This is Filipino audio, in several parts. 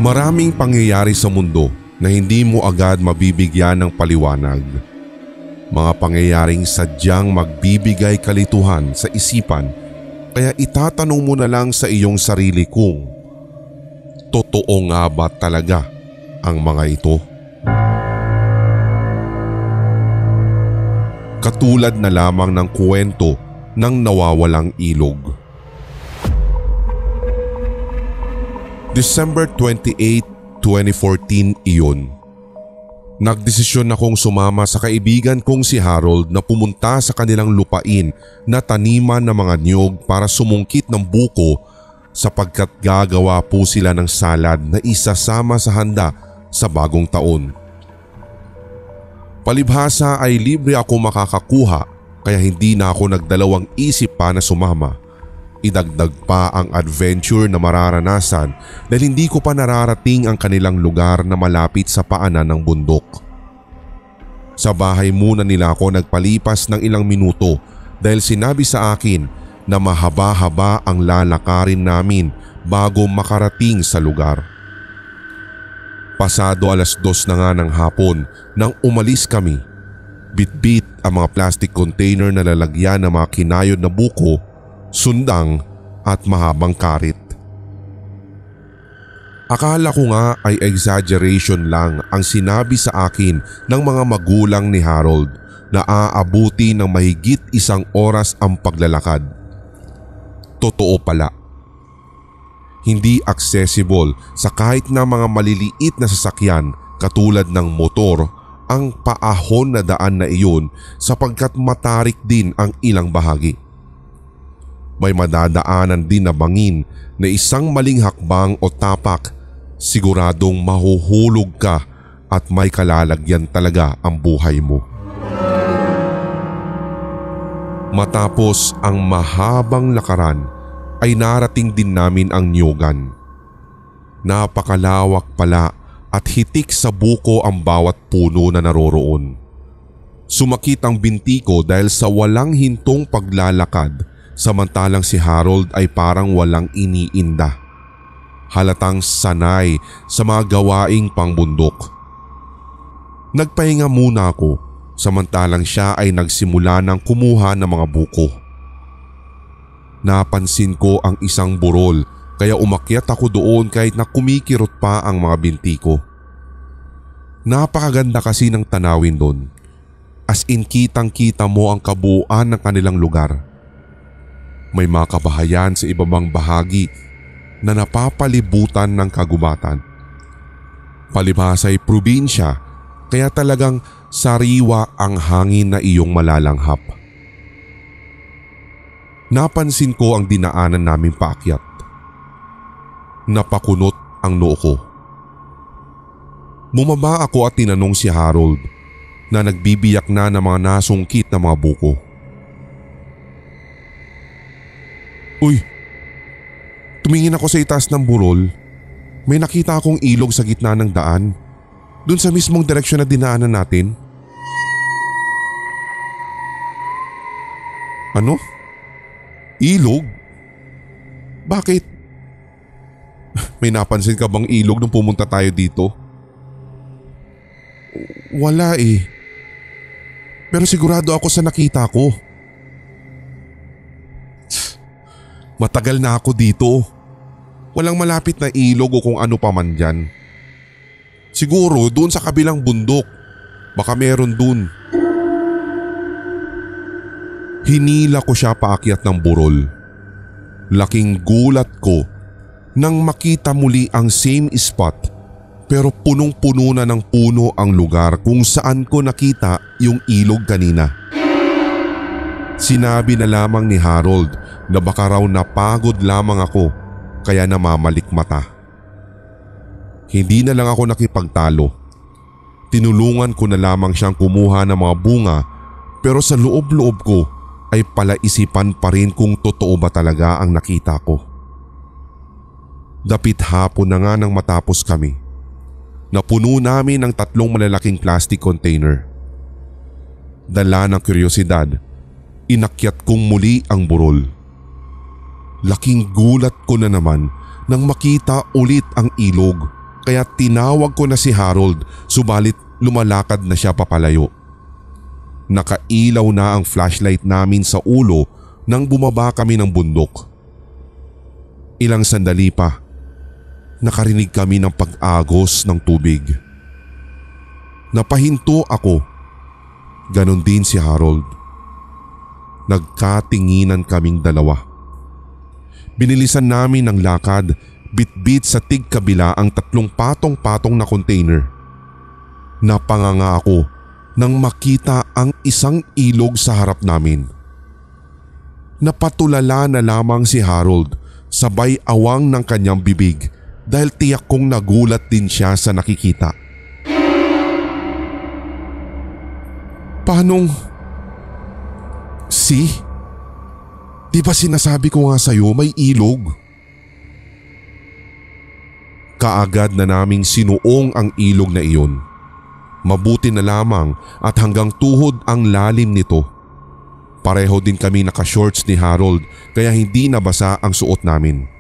Maraming pangyayari sa mundo na hindi mo agad mabibigyan ng paliwanag. Mga pangyayaring sadyang magbibigay kalituhan sa isipan, kaya itatanong mo na lang sa iyong sarili kung totoo nga ba talaga ang mga ito? Katulad na lamang ng kwento ng nawawalang ilog. December 28, 2014 iyon. Nagdesisyon akong sumama sa kaibigan kong si Harold na pumunta sa kanilang lupain na taniman ng mga niyog para sumungkit ng buko sapagkat gagawa po sila ng salad na isasama sa handa sa bagong taon. Palibhasa ay libre ako makakakuha kaya hindi na ako nagdalawang isip pa na sumama. Idagdag pa ang adventure na mararanasan dahil hindi ko pa nararating ang kanilang lugar na malapit sa paanan ng bundok. Sa bahay muna nila ako nagpalipas ng ilang minuto dahil sinabi sa akin na mahaba-haba ang lalakarin namin bago makarating sa lugar. Pasado 2:00 na nga ng hapon nang umalis kami. Bitbit ang mga plastic container na lalagyan ng mga kinayod na buko, sundang at mahabang karit. Akala ko nga ay exaggeration lang ang sinabi sa akin ng mga magulang ni Harold na aabuti ng mahigit 1 oras ang paglalakad. Totoo pala. Hindi accessible sa kahit na mga maliliit na sasakyan katulad ng motor ang paahon na daan na iyon sapagkat matarik din ang ilang bahagi. May madadaanan din na bangin na isang maling hakbang o tapak, siguradong mahuhulog ka at may kalalagyan talaga ang buhay mo. Matapos ang mahabang lakaran ay narating din namin ang niyugan. Napakalawak pala at hitik sa buko ang bawat puno na naroroon. Sumakit ang binti ko dahil sa walang hintong paglalakad. Samantalang si Harold ay parang walang iniinda. Halatang sanay sa mga gawaing pangbundok. Nagpahinga muna ako samantalang siya ay nagsimula ng kumuha ng mga buko. Napansin ko ang isang burol kaya umakyat ako doon kahit na kumikirot pa ang mga binti ko. Napakaganda kasi ng tanawin doon. As in kitang-kita mo ang kabuuan ng kanilang lugar. May mga kabahayan sa ibabang bahagi na napapalibutan ng kagubatan. Palibhasa'y probinsya kaya talagang sariwa ang hangin na iyong malalanghap. Napansin ko ang dinaanan naming paakyat. Napakunot ang noo ko. Bumaba ako at tinanong si Harold na nagbibiyak na ng mga nasungkit na mga buko. Uy, tumingin ako sa itaas ng burol. May nakita akong ilog sa gitna ng daan. Doon sa mismong direksyon na dinaanan natin. Ano? Ilog? Bakit? May napansin ka bang ilog nung pumunta tayo dito? Wala eh. Pero sigurado ako sa nakita ko. Matagal na ako dito. Walang malapit na ilog o kung ano pa man dyan. Siguro doon sa kabilang bundok. Baka meron doon. Hinila ko siya paakyat ng burol. Laking gulat ko nang makita muli ang same spot pero punong-puno na ng puno ang lugar kung saan ko nakita yung ilog kanina. Sinabi na lamang ni Harold na baka raw napagod lamang ako kaya namamalik mata. Hindi na lang ako nakipagtalo. Tinulungan ko na lamang siyang kumuha ng mga bunga pero sa loob-loob ko ay palaisipan pa rin kung totoo ba talaga ang nakita ko. Dapit hapon na nga nang matapos kami. Napuno namin ang 3 malalaking plastic container. Dala ng kuryosidad, inakyat kong muli ang burol. Laking gulat ko na naman nang makita ulit ang ilog kaya tinawag ko na si Harold subalit lumalakad na siya papalayo. Nakailaw na ang flashlight namin sa ulo nang bumaba kami ng bundok. Ilang sandali pa, nakarinig kami ng pag-agos ng tubig. Napahinto ako. Ganon din si Harold. Nagkatinginan kaming dalawa. Binilisan namin ang lakad, bitbit sa tigkabila ang 3 patong-patong na container. Napanganga ako nang makita ang isang ilog sa harap namin. Napatulala na lamang si Harold, sabay awang ng kanyang bibig dahil tiyak kong nagulat din siya sa nakikita. Paanong? Di ba sinasabi ko nga sa'yo may ilog? Kaagad na naming sinuong ang ilog na iyon. Mabuti na lamang at hanggang tuhod ang lalim nito. Pareho din kami naka-shorts ni Harold kaya hindi nabasa ang suot namin.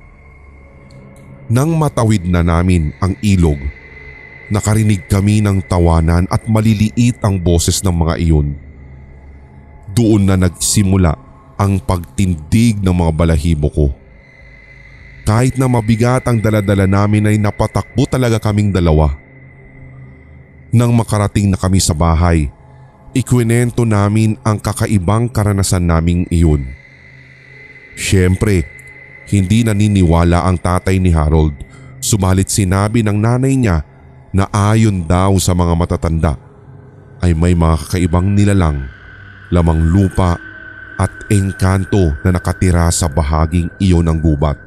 Nang matawid na namin ang ilog, nakarinig kami ng tawanan at maliliit ang boses ng mga iyon. Doon na nagsimula ang pagtindig ng mga balahibo ko. Kahit na mabigat ang daladala namin ay napatakbo talaga kaming dalawa. Nang makarating na kami sa bahay, ikwinento namin ang kakaibang karanasan naming iyon. Siyempre, hindi naniniwala ang tatay ni Harold, subalit sinabi ng nanay niya na ayon daw sa mga matatanda ay may mga kakaibang nilalang, lamang lupa at engkanto na nakatira sa bahaging iyon ng gubat.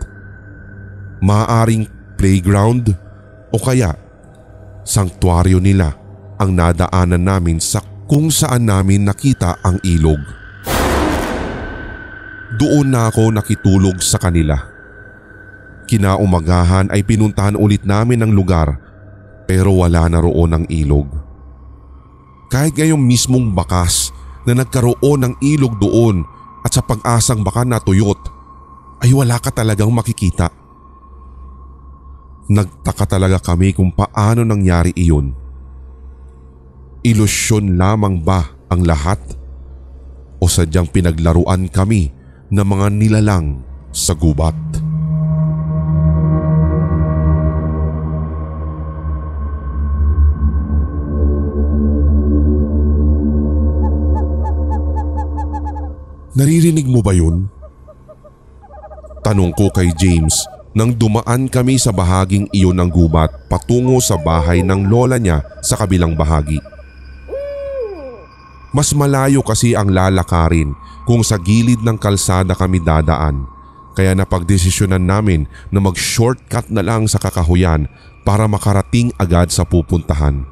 Maaring playground o kaya sanktuaryo nila ang nadaanan namin sa kung saan namin nakita ang ilog. Doon na ako nakitulog sa kanila. Kinaumagahan ay pinuntahan ulit namin ang lugar pero wala na roon ang ilog. Kahit ngayong mismong bakas na nagkaroon ng ilog doon at sa pag-asang baka natuyot ay wala ka talagang makikita. Nagtaka talaga kami kung paano nangyari iyon. Ilusyon lamang ba ang lahat? O sadyang pinaglaruan kami ng mga nilalang sa gubat? Naririnig mo ba yun? Tanong ko kay James nang dumaan kami sa bahaging iyon ng gubat patungo sa bahay ng lola niya sa kabilang bahagi. Mas malayo kasi ang lalakarin kung sa gilid ng kalsada kami dadaan, kaya napagdesisyonan namin na mag-shortcut na lang sa kakahuyan para makarating agad sa pupuntahan.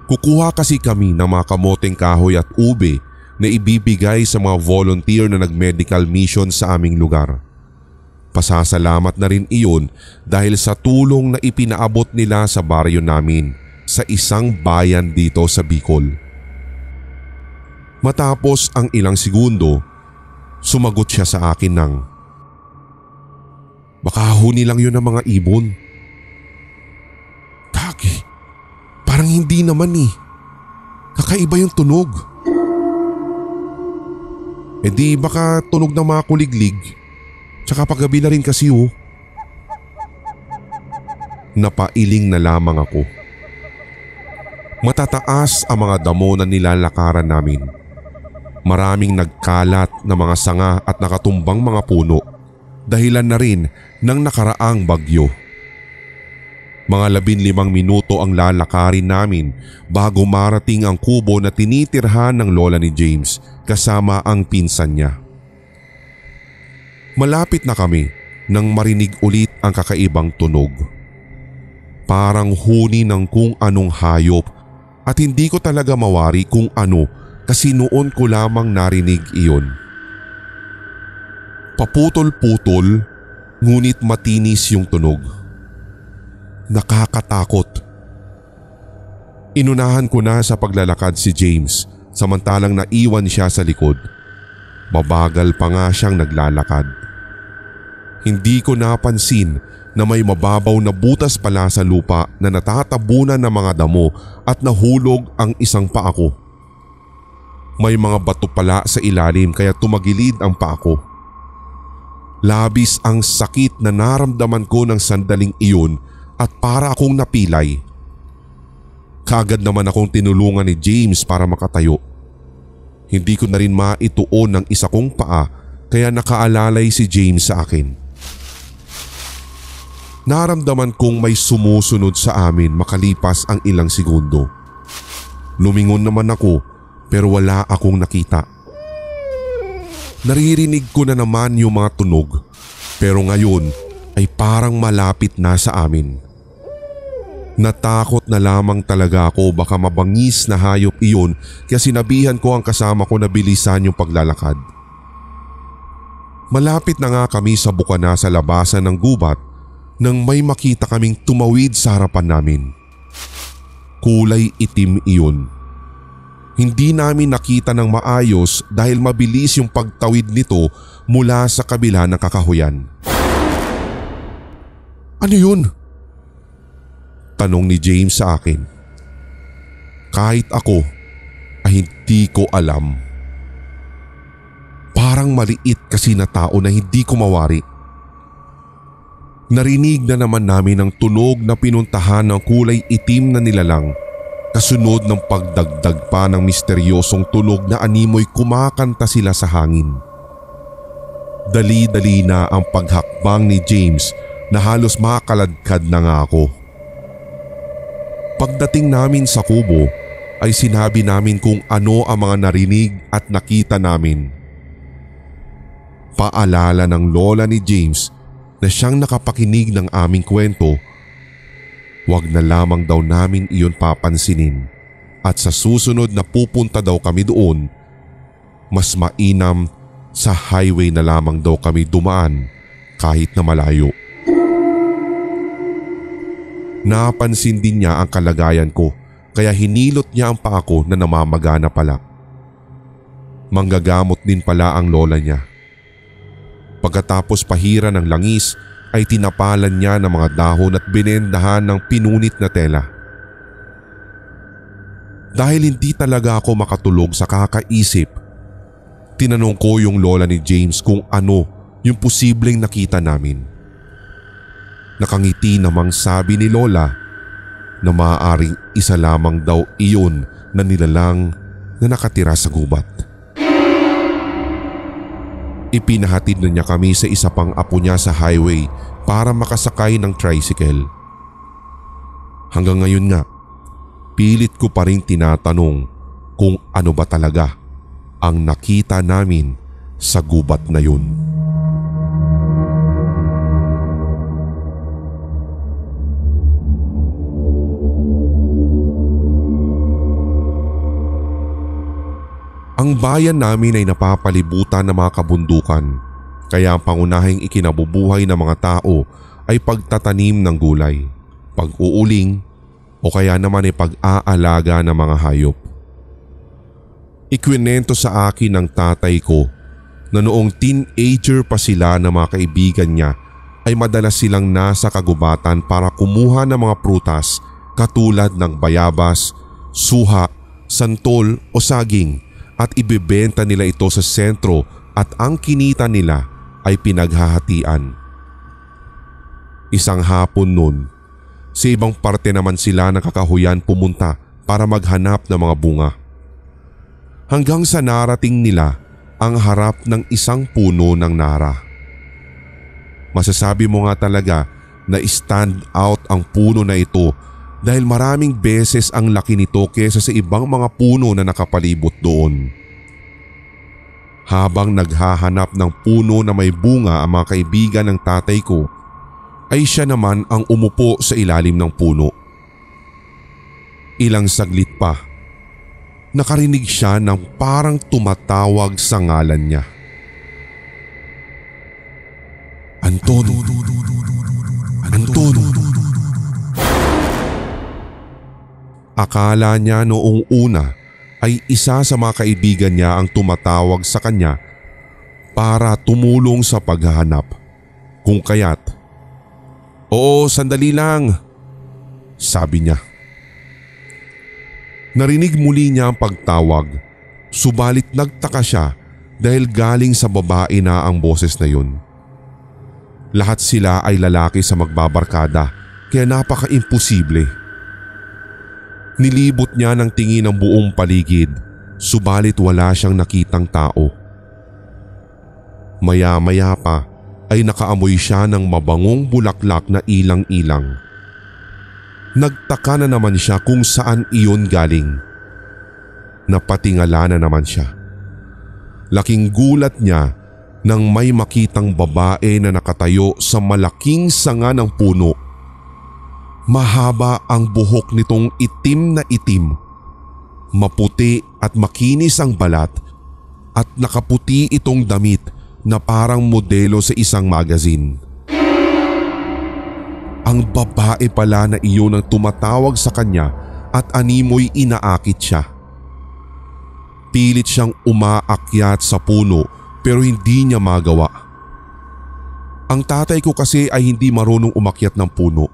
Kukuha kasi kami ng mga kamoteng kahoy at ube na ibibigay sa mga volunteer na nag-medical mission sa aming lugar. Pasasalamat na rin iyon dahil sa tulong na ipinaabot nila sa baryo namin sa isang bayan dito sa Bicol. Matapos ang ilang segundo, sumagot siya sa akin ng, "Baka huni lang yun ng mga ibon." Kagi, parang hindi naman eh. Kakaiba yung tunog. E di baka tunog ng mga kuliglig. Tsaka paggabi na rin kasi oh. Napailing na lamang ako. Matataas ang mga damo na nilalakaran namin. Maraming nagkalat na mga sanga at nakatumbang mga puno, dahilan na rin ng nakaraang bagyo. Mga 15 minuto ang lalakarin namin bago marating ang kubo na tinitirhan ng lola ni James kasama ang pinsan niya. Malapit na kami nang marinig ulit ang kakaibang tunog. Parang huni ng kung anong hayop at hindi ko talaga mawari kung ano kasi noon ko lamang narinig iyon. Paputol-putol ngunit matinis yung tunog. Nakakatakot. Inunahan ko na sa paglalakad si James samantalang naiwan siya sa likod. Mabagal pa nga siyang naglalakad. Hindi ko napansin na may mababaw na butas pala sa lupa na natatabunan ng mga damo at nahulog ang isang paa ko. May mga bato pala sa ilalim kaya tumagilid ang paa ko. Labis ang sakit na naramdaman ko ng sandaling iyon at para akong napilay. Kaagad naman akong tinulungan ni James para makatayo. Hindi ko na rin maituon ng isa kong paa kaya nakaalalay si James sa akin. Naramdaman kong may sumusunod sa amin makalipas ang ilang segundo. Lumingon naman ako pero wala akong nakita. Naririnig ko na naman yung mga tunog pero ngayon ay parang malapit na sa amin. Natakot na lamang talaga ako baka mabangis na hayop iyon kaya sinabihan ko ang kasama ko na bilisan yung paglalakad. Malapit na nga kami sa bukana sa labasan ng gubat nang may makita kaming tumawid sa harapan namin. Kulay itim iyon. Hindi namin nakita ng maayos dahil mabilis yung pagtawid nito mula sa kabila ng kakahuyan. "Ano yun?" tanong ni James sa akin. Kahit ako ay hindi ko alam. Parang maliit kasi na tao na hindi ko mawari. Narinig na naman namin ang tunog na pinuntahan ng kulay itim na nilalang, kasunod ng pagdagdag pa ng misteryosong tunog na animoy kumakanta sila sa hangin. Dali-dali na ang paghakbang ni James na halos makaladkad na nga ako. Pagdating namin sa kubo ay sinabi namin kung ano ang mga narinig at nakita namin. Paalala ng lola ni James na siyang nakapakinig ng aming kwento, wag na lamang daw namin iyon papansinin at sa susunod na pupunta daw kami doon, mas mainam sa highway na lamang daw kami dumaan kahit na malayo. Napansin din niya ang kalagayan ko kaya hinilot niya ang paa ko na namamagana pala. Manggagamot din pala ang lola niya. Pagkatapos pahira ng langis ay tinapalan niya ng mga dahon at binendahan ng pinunit na tela. Dahil hindi talaga ako makatulog sa kakaisip, tinanong ko yung lola ni James kung ano yung posibleng nakita namin. Nakangiti namang sabi ni lola na maaaring isa lamang daw iyon na nilalang na nakatira sa gubat. Ipinahatid na niya kami sa isa pang apo niya sa highway para makasakay ng tricycle. Hanggang ngayon nga, pilit ko pa rin tinatanong kung ano ba talaga ang nakita namin sa gubat na yun. Ang bayan namin ay napapalibutan ng mga kabundukan, kaya ang pangunahing ikinabubuhay ng mga tao ay pagtatanim ng gulay, pag-uuling o kaya naman ay pag-aalaga ng mga hayop. Ikwinento sa akin ng tatay ko na noong teenager pa sila ng mga kaibigan niya ay madalas silang nasa kagubatan para kumuha ng mga prutas katulad ng bayabas, suha, santol o saging at ibebenta nila ito sa sentro at ang kinita nila ay pinaghahatian. Isang hapon nun, sa ibang parte naman sila ng kakahuyan pumunta para maghanap ng mga bunga. Hanggang sa narating nila ang harap ng isang puno ng nara. Masasabi mo nga talaga na stand out ang puno na ito dahil maraming beses ang laki nito kesa sa ibang mga puno na nakapalibot doon. Habang naghahanap ng puno na may bunga ang mga kaibigan ng tatay ko, ay siya naman ang umupo sa ilalim ng puno. Ilang saglit pa, nakarinig siya ng parang tumatawag sa ngalan niya. "Anton! Anton!" Akala niya noong una ay isa sa mga kaibigan niya ang tumatawag sa kanya para tumulong sa paghahanap. Kung kaya't Oo, sandali lang, sabi niya. Narinig muli niya ang pagtawag, subalit nagtaka siya dahil galing sa babae na ang boses na yun. Lahat sila ay lalaki sa magbabarkada kaya napaka-imposible. Nilibot niya ng tingin ang buong paligid, subalit wala siyang nakitang tao. Maya-maya pa ay nakaamoy siya ng mabangong bulaklak na ilang-ilang. Nagtaka na naman siya kung saan iyon galing. Napatingala na naman siya. Laking gulat niya nang may makitang babae na nakatayo sa malaking sanga ng puno. Mahaba ang buhok nitong itim na itim. Maputi at makinis ang balat at nakaputi itong damit na parang modelo sa isang magazine. Ang babae pala na iyon ang tumatawag sa kanya at animoy inaakit siya. Pilit siyang umaakyat sa puno pero hindi niya magawa. Ang tatay ko kasi ay hindi marunong umakyat ng puno.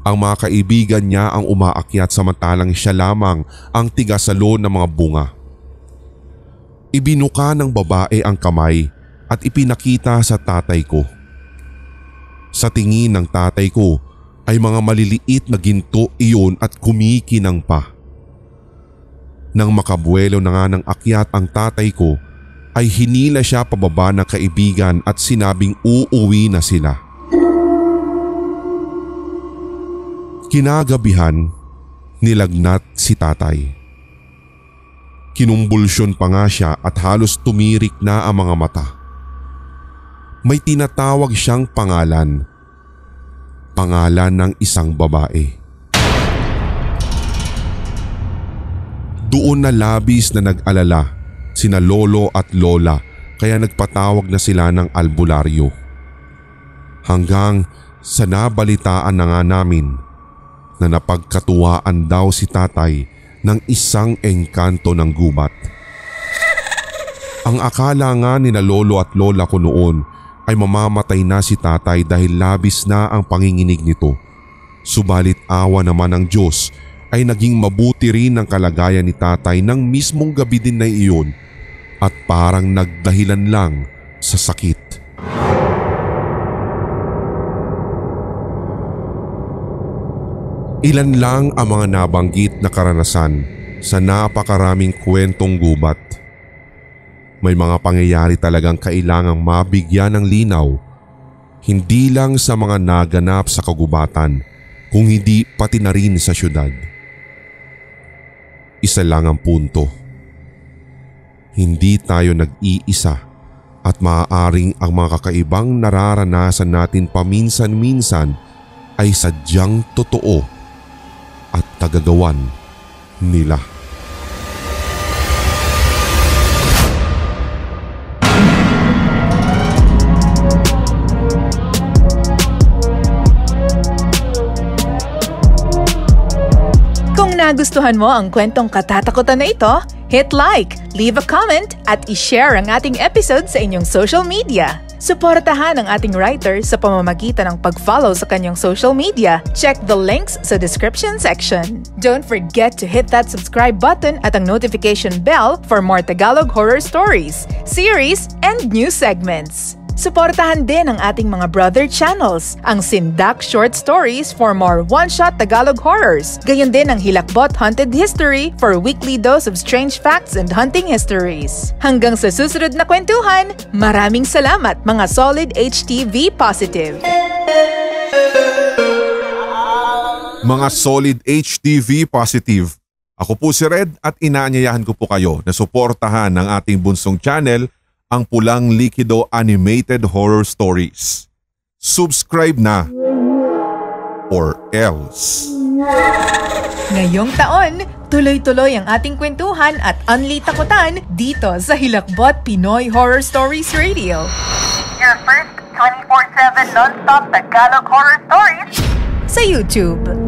Ang mga kaibigan niya ang umaakyat samantalang siya lamang ang tigasalo ng mga bunga. Ibinuka ng babae ang kamay at ipinakita sa tatay ko. Sa tingin ng tatay ko ay mga maliliit na ginto iyon at kumikinang pa. Nang makabuelo na nga ng akyat ang tatay ko ay hinila siya pababa ng kaibigan at sinabing uuwi na sila. Kinagabihan, nilagnat si tatay. Kinumbulsyon pa nga siya at halos tumirik na ang mga mata. May tinatawag siyang pangalan. Pangalan ng isang babae. Doon na labis na nag-alala sina lolo at lola kaya nagpatawag na sila ng albularyo. Hanggang sa nabalitaan na nga namin na napagkatuwaan daw si tatay ng isang engkanto ng gubat. Ang akala nga nina lolo at lola ko noon ay mamamatay na si tatay dahil labis na ang panginginig nito. Subalit awa naman ng Diyos ay naging mabuti rin ang kalagayan ni tatay ng mismong gabi din na iyon at parang nagdahilan lang sa sakit. Ilan lang ang mga nabanggit na karanasan sa napakaraming kwentong gubat. May mga pangyayari talagang kailangang mabigyan ng linaw, hindi lang sa mga naganap sa kagubatan, kung hindi pati na rin sa syudad. Isa lang ang punto. Hindi tayo nag-iisa at maaaring ang mga kakaibang nararanasan natin paminsan-minsan ay sadyang totoo at tagagawan nila. Kung nagustuhan mo ang kwentong katatakutan na ito, hit like, leave a comment at i-share ang ating episode sa inyong social media. Suportahan ang ating writer sa pamamagitan ng pag-follow sa kanyang social media. Check the links sa description section. Don't forget to hit that subscribe button at ang notification bell for more Tagalog horror stories, series, and new segments. Suportahan din ang ating mga brother channels, ang Sindak Short Stories for more one-shot Tagalog horrors. Gayon din ang Hilakbot Haunted History for weekly dose of strange facts and hunting histories. Hanggang sa susunod na kwentuhan, maraming salamat mga Solid HTV Positive. Mga Solid HTV Positive, ako po si Red at inaanyayahan ko po kayo na suportahan ng ating bunsong channel, ang Pulang Likido Animated Horror Stories. Subscribe na or else. Ngayong taon, tuloy-tuloy ang ating kwentuhan at unli takutan dito sa Hilakbot Pinoy Horror Stories Radio. Your first 24/7 non-stop Tagalog horror stories Sa YouTube.